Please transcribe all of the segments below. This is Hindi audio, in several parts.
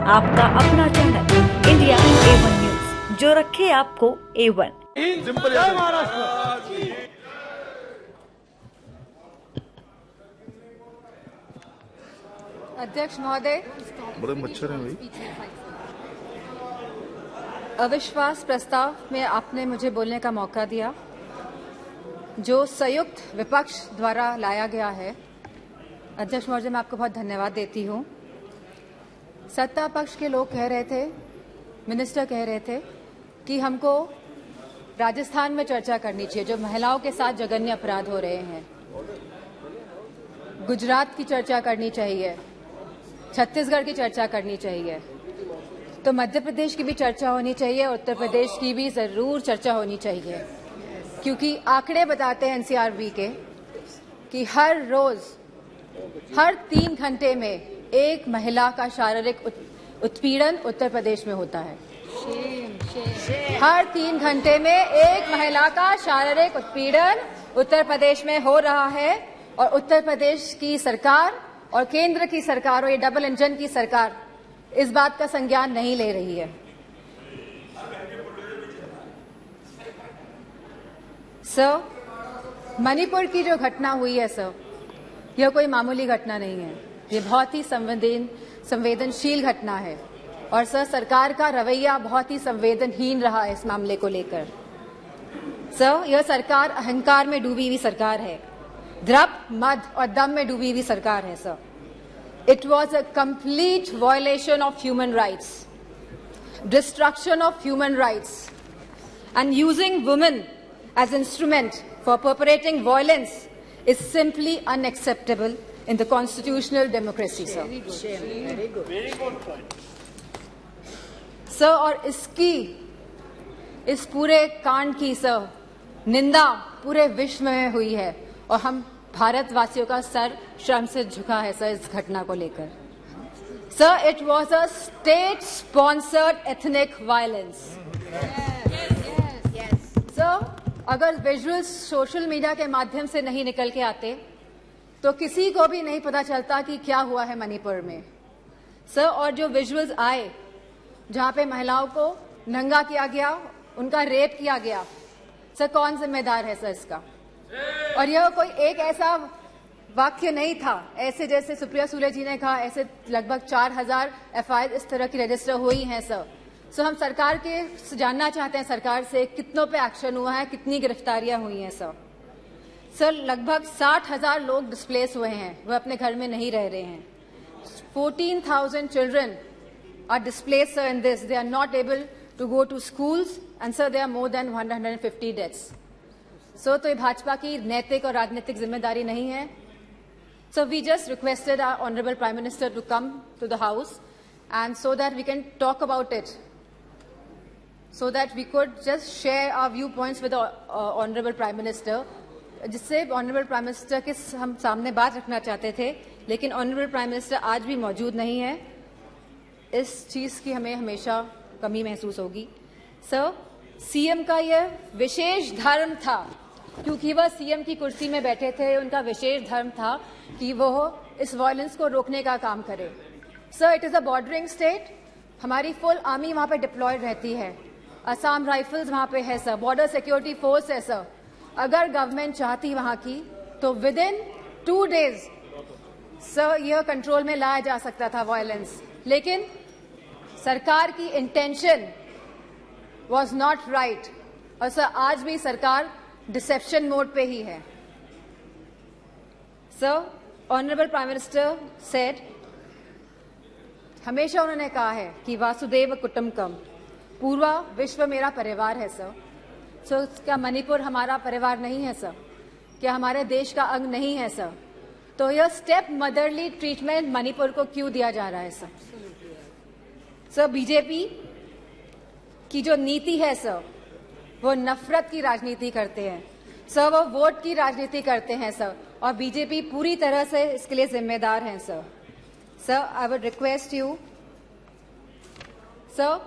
आपका अपना चैनल इंडिया A1 न्यूज, जो रखे आपको A1। अध्यक्ष महोदय, बड़े मच्छर हैं भाई। अविश्वास प्रस्ताव में आपने मुझे बोलने का मौका दिया, जो संयुक्त विपक्ष द्वारा लाया गया है। अध्यक्ष महोदय, मैं आपको बहुत धन्यवाद देती हूँ। सत्ता पक्ष के लोग कह रहे थे, मिनिस्टर कह रहे थे कि हमको राजस्थान में चर्चा करनी चाहिए, जो महिलाओं के साथ जघन्य अपराध हो रहे हैं। गुजरात की चर्चा करनी चाहिए, छत्तीसगढ़ की चर्चा करनी चाहिए, तो मध्य प्रदेश की भी चर्चा होनी चाहिए, उत्तर प्रदेश की भी जरूर चर्चा होनी चाहिए, क्योंकि आंकड़े बताते हैं एनसीआरबी के कि हर रोज हर 3 घंटे में एक महिला का शारीरिक उत्पीड़न उत्तर प्रदेश में होता है। हर 3 घंटे में एक महिला का शारीरिक उत्पीड़न उत्तर प्रदेश में हो रहा है, और उत्तर प्रदेश की सरकार और केंद्र की सरकार और ये डबल इंजन की सरकार इस बात का संज्ञान नहीं ले रही है। सर, मणिपुर की जो घटना हुई है सर, यह कोई मामूली घटना नहीं है, ये बहुत ही संवेदनशील घटना है। और सर, सरकार का रवैया बहुत ही संवेदनहीन रहा है इस मामले को लेकर। सर, यह सरकार अहंकार में डूबी हुई सरकार है, द्रव, मद और दम में डूबी हुई सरकार है sir. It was a complete violation of human rights, destruction of human rights, and using women as instrument for perpetrating violence is simply unacceptable in the constitutional democracy, sir. Very good point. Sir, और इस पूरे कांड की सर निंदा पूरे विश्व में हुई है, और हम भारतवासियों का सर शर्म से झुका है सर इस घटना को लेकर। Sir, it was a state sponsored ethnic violence. Sir, अगर विजुअल्स सोशल मीडिया के माध्यम से नहीं निकल के आते तो किसी को भी नहीं पता चलता कि क्या हुआ है मणिपुर में। सर, और जो विजुअल्स आए जहां पे महिलाओं को नंगा किया गया, उनका रेप किया गया, सर कौन जिम्मेदार है सर इसका? और यह कोई एक ऐसा वाक्य नहीं था, ऐसे जैसे सुप्रिया सुले जी ने कहा, ऐसे लगभग 4000 एफआईआर इस तरह की रजिस्टर हुई हैं सर। सो हम सरकार के जानना चाहते हैं सरकार से कितनों पे एक्शन हुआ है, कितनी गिरफ्तारियां हुई हैं सर। सर, लगभग 60,000 लोग डिस्प्लेस हुए हैं, वह अपने घर में नहीं रह रहे हैं। 14,000 children are displaced sir in this, they are not able to go to schools, and sir there are more than 150 deaths. So तो ये भाजपा की नैतिक और राजनीतिक जिम्मेदारी नहीं है। So we just requested our honourable prime minister to come to the house, and so that we can talk about it, so that we could just share our viewpoints with the honorable prime minister, जिससे honorable prime minister के हम सामने बात रखना चाहते थे, लेकिन honorable prime minister आज भी मौजूद नहीं है। इस चीज की हमें हमेशा कमी महसूस होगी। सर, सीएम का यह विशेष धर्म था, क्योंकि वह सीएम की कुर्सी में बैठे थे, उनका विशेष धर्म था कि वह इस वायलेंस को रोकने का काम करे। Sir, it is a bordering state, हमारी फुल आर्मी वहां पे डिप्लॉयड रहती है, असम राइफल्स वहां पे है सर, बॉर्डर सिक्योरिटी फोर्स है सर। अगर गवर्नमेंट चाहती वहां की तो विद इन 2 डेज सर यह कंट्रोल में लाया जा सकता था वायलेंस, लेकिन सरकार की इंटेंशन वॉज नॉट राइट, और सर आज भी सरकार डिसेप्शन मोड पे ही है। Sir, honourable prime minister said, हमेशा उन्होंने कहा है कि वासुदेव कुटुंबकम, पूरा विश्व मेरा परिवार है सर। सो क्या मणिपुर हमारा परिवार नहीं है सर? क्या हमारे देश का अंग नहीं है सर? तो यह स्टेप मदरली ट्रीटमेंट मणिपुर को क्यों दिया जा रहा है सर? सर, बीजेपी की जो नीति है सर, वो नफरत की राजनीति करते हैं सर, वो वोट की राजनीति करते हैं सर, और बीजेपी पूरी तरह से इसके लिए जिम्मेदार है sir. Sir, I would request you sir,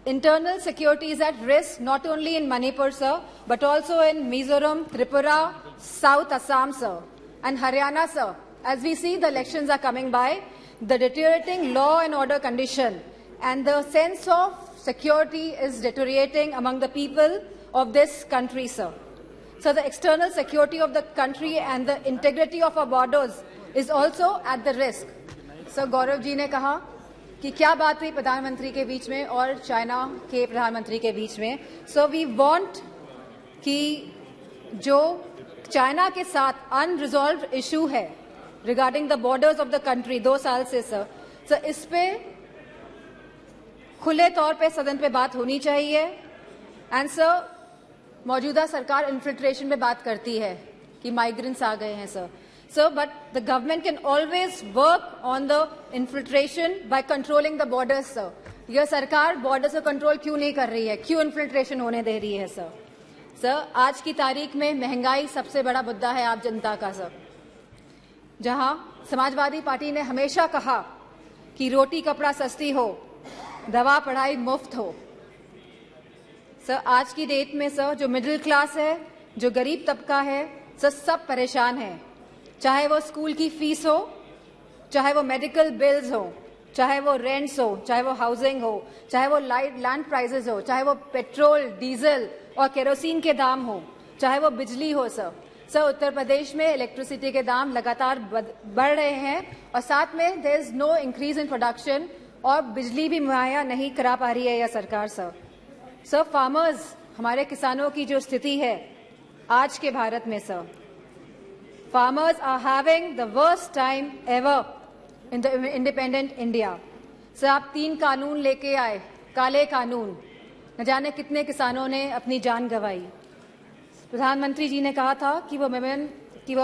internal security is at risk not only in Manipur, sir, but also in Mizoram, Tripura, South Assam, sir, and Haryana, sir. As we see the elections are coming by, the deteriorating law and order condition and the sense of security is deteriorating among the people of this country, sir. So the external security of the country and the integrity of our borders is also at the risk. So Gaurav ji ने कहा कि क्या बात हुई प्रधानमंत्री के बीच में और चाइना के प्रधानमंत्री के बीच में. सो वी वांट कि जो चाइना के साथ अनरिजॉल्व्ड इशू है regarding the borders of the country 2 साल से सर इस पे खुले तौर पे सदन पे बात होनी चाहिए. एंड सर मौजूदा सरकार इन्फिल्ट्रेशन पे बात करती है कि माइग्रेंट्स आ गए हैं sir but the government can always work on the infiltration by controlling the borders sir. यह सरकार बॉर्डर्स को कंट्रोल क्यों नहीं कर रही है, क्यों इन्फिल्ट्रेशन होने दे रही है सर आज की तारीख में महंगाई सबसे बड़ा मुद्दा है आप जनता का सर. जहां समाजवादी पार्टी ने हमेशा कहा कि रोटी कपड़ा सस्ती हो, दवा पढ़ाई मुफ्त हो. सर आज की डेट में सर जो मिडिल क्लास है, जो गरीब तबका है सर सब परेशान है. चाहे वो स्कूल की फीस हो, चाहे वो मेडिकल बिल्स हो, चाहे वो रेंट्स हो, चाहे वो हाउसिंग हो, चाहे वो लैंड प्राइसेस हो, चाहे वो पेट्रोल डीजल और केरोसिन के दाम हो, चाहे वो बिजली हो सर उत्तर प्रदेश में इलेक्ट्रिसिटी के दाम लगातार बढ़ रहे हैं और साथ में there is no increase in production और बिजली भी मुहैया नहीं करा पा रही है यह सरकार सर फार्मर्स हमारे किसानों की जो स्थिति है आज के भारत में sir farmers are having the worst time ever in the independent India. Sir आप 3 कानून लेके आए, काले कानून, न जाने कितने किसानों ने अपनी जान गंवाई. प्रधानमंत्री जी ने कहा था कि वो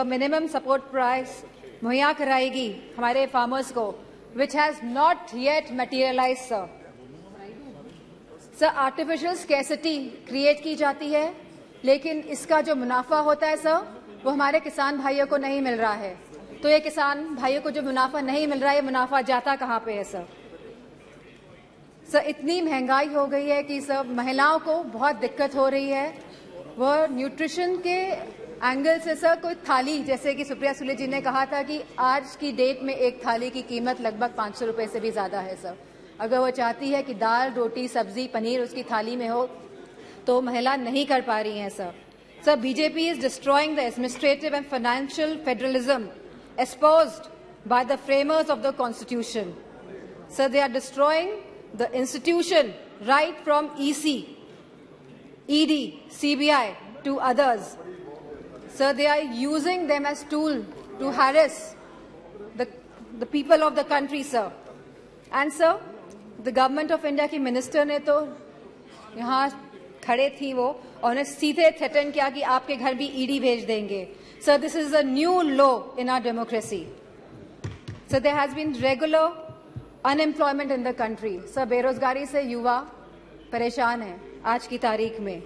मिनिमम सपोर्ट प्राइस मुहैया कराएगी हमारे फार्मर्स को, which has not yet materialised sir artificial scarcity create की जाती है, लेकिन इसका जो मुनाफा होता है सर वो हमारे किसान भाइयों को नहीं मिल रहा है. तो ये किसान भाइयों को जो मुनाफा नहीं मिल रहा है, ये मुनाफा जाता कहाँ पे है सर इतनी महंगाई हो गई है कि सर महिलाओं को बहुत दिक्कत हो रही है. वह न्यूट्रिशन के एंगल से सर कोई थाली, जैसे कि सुप्रिया सुले जी ने कहा था कि आज की डेट में एक थाली की कीमत लगभग 500 रुपए से भी ज्यादा है सर. अगर वो चाहती है कि दाल रोटी सब्जी पनीर उसकी थाली में हो तो महिला नहीं कर पा रही हैं sir BJP is destroying the administrative and financial federalism espoused by the framers of the constitution. So they are destroying the institution right from EC, ED, CBI to others. So they are using them as tool to harass the people of the country, sir. And sir, the government of India की minister ने तो यहाँ खड़े थी वो और उन्हें सीधे थ्रेटन किया कि आपके घर भी ईडी भेज देंगे. So this is a new law in our democracy. So there has been regular unemployment in the country. So बेरोजगारी से युवा परेशान हैं आज की तारीख में.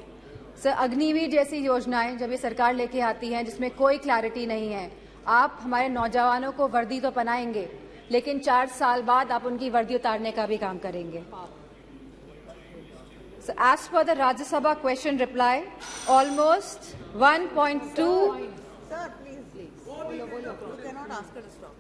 So अग्निवीर जैसी योजनाएं जब ये सरकार लेके आती हैं जिसमें कोई क्लैरिटी नहीं है, आप हमारे नौजवानों को वर्दी तो पहनाएंगे लेकिन 4 साल बाद आप उनकी वर्दी उतारने का भी काम करेंगे. So as per the Rajya Sabha question reply, almost 1.2 Sir, please. You cannot ask her to stop.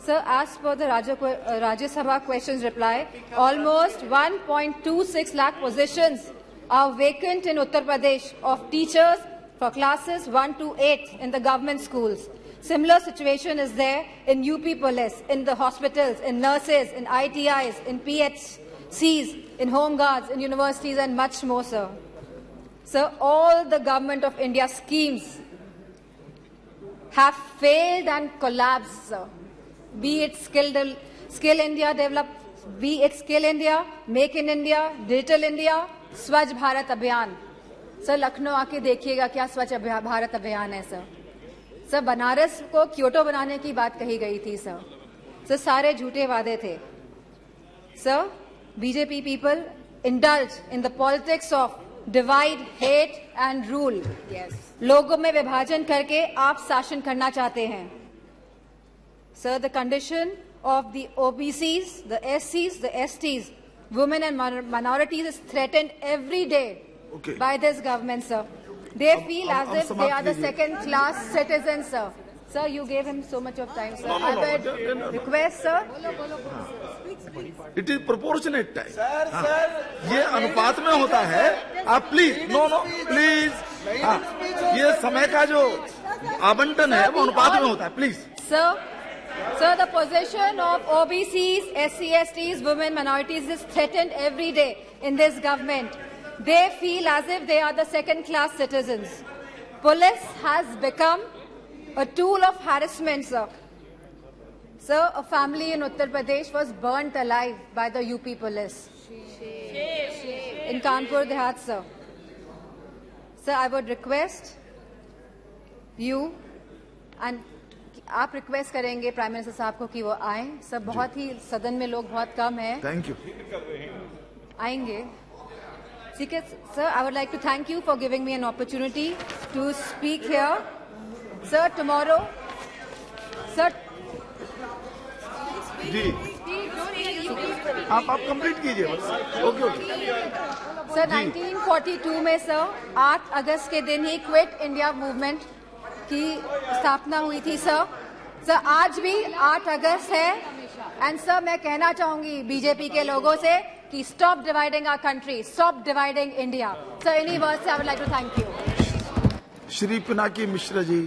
Sir, as per the Rajya Sabha questions reply, almost 1.26 lakh positions are vacant in Uttar Pradesh of teachers for classes 1 to 8 in the government schools. Similar situation is there in UP Police, in the hospitals, in nurses, in ITIs, in PHCs, in home guards, in universities and much more, sir. Sir, all the government of India schemes have failed and collapsed, sir. Be it Skill India Develop, be it Skill India, Make in India, Digital India, स्वच्छ भारत अभियान. सर लखनऊ आके देखिएगा क्या स्वच्छ भारत अभियान है सर बनारस को क्योटो बनाने की बात कही गई थी सर सारे झूठे वादे थे. Sir BJP people indulge in the politics of divide, hate and rule. Yes. लोगों में विभाजन करके आप शासन करना चाहते हैं. Sir, the condition of the OBCs, the SCs, the STs, women and minorities is threatened every day by this government, sir. They feel as if they are the second-class citizens, sir. Sir, you gave him so much of time, sir. No, no, I no, would no. request, sir. It is proportionate time. ये अनुपात में होता है। आप प्लीज, नो नो प्लीज, ये समय का जो आवंटन है वो अनुपात में होता है, please. Sir, the position of OBCs, SC/STs, women, minorities is threatened every day in this government. They feel as if they are the second-class citizens. Police has become a tool of harassment, sir. Sir, a family in Uttar Pradesh was burnt alive by the UP police. In Kanpur Dehat, sir. Sir, I would request you and आप रिक्वेस्ट करेंगे प्राइम मिनिस्टर साहब को कि वो आए। सब बहुत ही सदन में लोग बहुत कम है, थैंक यू। आएंगे। ठीक है sir, I would like to thank you for giving me an opportunity to speak here. Sir, tomorrow sir, जी आप कंप्लीट कीजिए बस। ओके ओके सर 1942 में सर 8 अगस्त के दिन ही क्विट इंडिया मूवमेंट की स्थापना हुई थी सर। सर आज भी 8 अगस्त है एंड सर मैं कहना चाहूंगी बीजेपी के लोगों से कि stop dividing our country, stop dividing India. Sir इन्हीं वर्ड से I would like to thank you. Shri Pinaki Mishra ji.